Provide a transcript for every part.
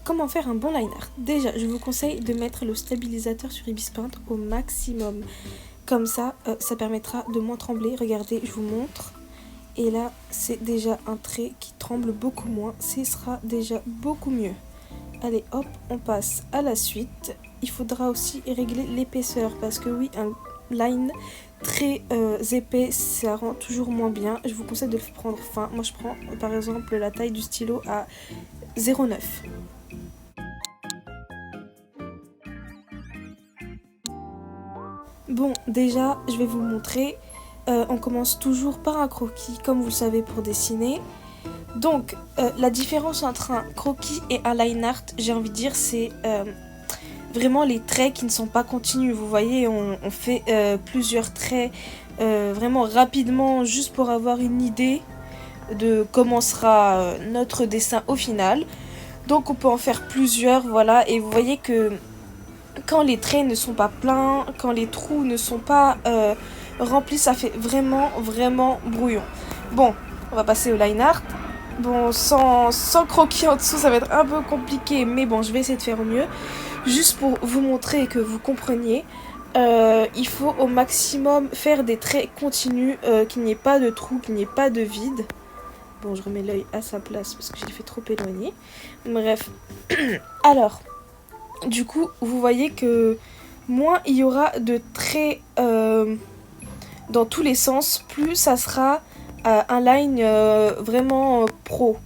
Comment faire un bon line art? Déjà, je vous conseille de mettre le stabilisateur sur Ibis Paint au maximum. Comme ça, ça permettra de moins trembler. Regardez, je vous montre. Et là, c'est déjà un trait qui tremble beaucoup moins. Ce sera déjà beaucoup mieux. Allez, hop, on passe à la suite. Il faudra aussi régler l'épaisseur parce que oui, un line très épais, ça rend toujours moins bien. Je vous conseille de le prendre fin. Moi, je prends par exemple la taille du stylo à 0,9. Bon, déjà, je vais vous montrer. On commence toujours par un croquis, comme vous le savez, pour dessiner. Donc, la différence entre un croquis et un line art, j'ai envie de dire, c'est vraiment les traits qui ne sont pas continus. Vous voyez, on fait plusieurs traits vraiment rapidement, juste pour avoir une idée de comment sera notre dessin au final. Donc, on peut en faire plusieurs, voilà. Et vous voyez que quand les traits ne sont pas pleins, quand les trous ne sont pas remplis, ça fait vraiment brouillon. Bon, on va passer au line art. Bon, sans croquis en dessous, ça va être un peu compliqué, mais bon, je vais essayer de faire au mieux. Juste pour vous montrer et que vous compreniez, il faut au maximum faire des traits continus, qu'il n'y ait pas de trous, qu'il n'y ait pas de vide. Bon, je remets l'œil à sa place parce que j'ai fait trop éloigné. Bref. Alors, du coup, vous voyez que moins il y aura de traits dans tous les sens, plus ça sera un line vraiment pro.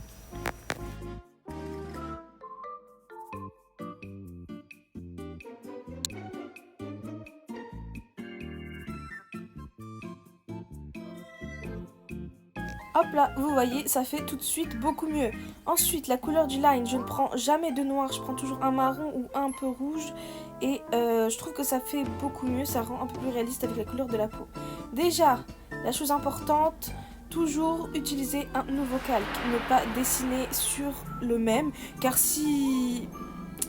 Hop là, vous voyez, ça fait tout de suite beaucoup mieux. Ensuite, la couleur du line, je ne prends jamais de noir, je prends toujours un marron ou un peu rouge. Et je trouve que ça fait beaucoup mieux, ça rend un peu plus réaliste avec la couleur de la peau. Déjà, la chose importante, toujours utiliser un nouveau calque. Ne pas dessiner sur le même, car si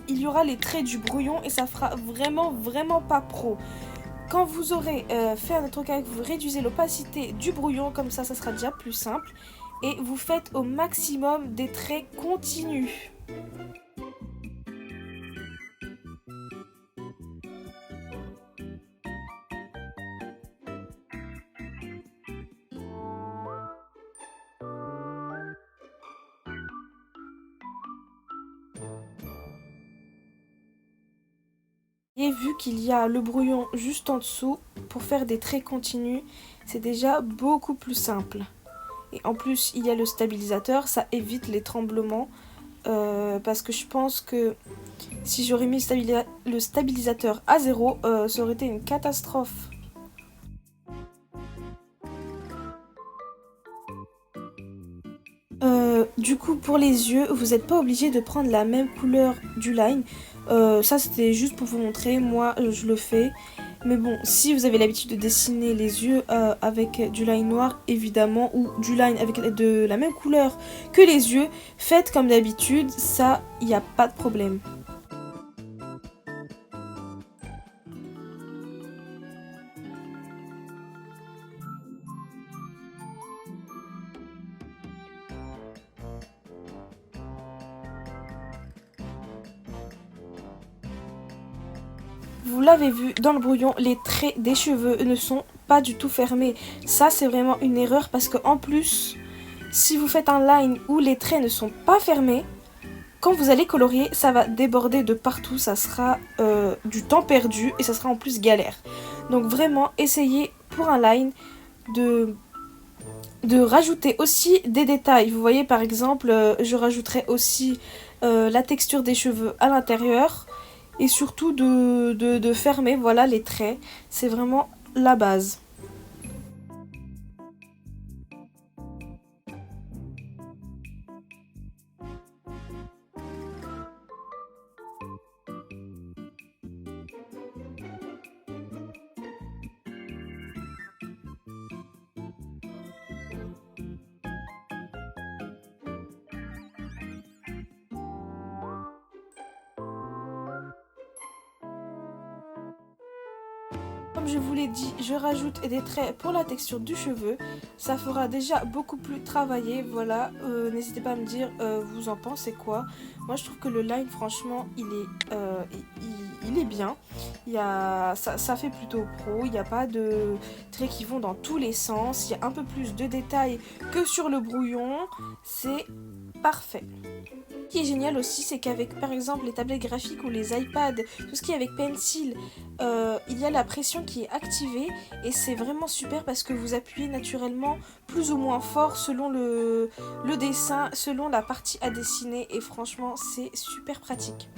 il y aura les traits du brouillon et ça fera vraiment pas pro. Quand vous aurez fait un autre calque, vous réduisez l'opacité du brouillon, comme ça sera déjà plus simple. Et vous faites au maximum des traits continus. Et vu qu'il y a le brouillon juste en dessous, pour faire des traits continus, c'est déjà beaucoup plus simple. Et en plus, il y a le stabilisateur, ça évite les tremblements. Parce que je pense que si j'aurais mis le stabilisateur à 0, ça aurait été une catastrophe. Du coup, pour les yeux, vous n'êtes pas obligé de prendre la même couleur du line. Ça, c'était juste pour vous montrer. Moi, je le fais. Mais bon, si vous avez l'habitude de dessiner les yeux avec du line noir, évidemment, ou du line avec de la même couleur que les yeux, faites comme d'habitude. Ça, il n'y a pas de problème. Vous l'avez vu dans le brouillon, les traits des cheveux ne sont pas du tout fermés. Ça, c'est vraiment une erreur parce que en plus, si vous faites un line où les traits ne sont pas fermés, quand vous allez colorier, ça va déborder de partout, ça sera du temps perdu et ça sera en plus galère. Donc vraiment, essayez pour un line de, de rajouter aussi des détails. Vous voyez par exemple, je rajouterai aussi la texture des cheveux à l'intérieur et surtout de fermer voilà, les traits. C'est vraiment la base. Comme je vous l'ai dit, je rajoute des traits pour la texture du cheveu. Ça fera déjà beaucoup plus travaillé. Voilà, n'hésitez pas à me dire, vous en pensez quoi. Moi, je trouve que le line, franchement, il est bien. Ça fait plutôt pro. Il n'y a pas de traits qui vont dans tous les sens. Il y a un peu plus de détails que sur le brouillon. C'est parfait. Ce qui est génial aussi, c'est qu'avec par exemple les tablettes graphiques ou les iPads, tout ce qui est avec Pencil, il y a la pression qui est activée et c'est vraiment super parce que vous appuyez naturellement plus ou moins fort selon le dessin, selon la partie à dessiner et franchement c'est super pratique.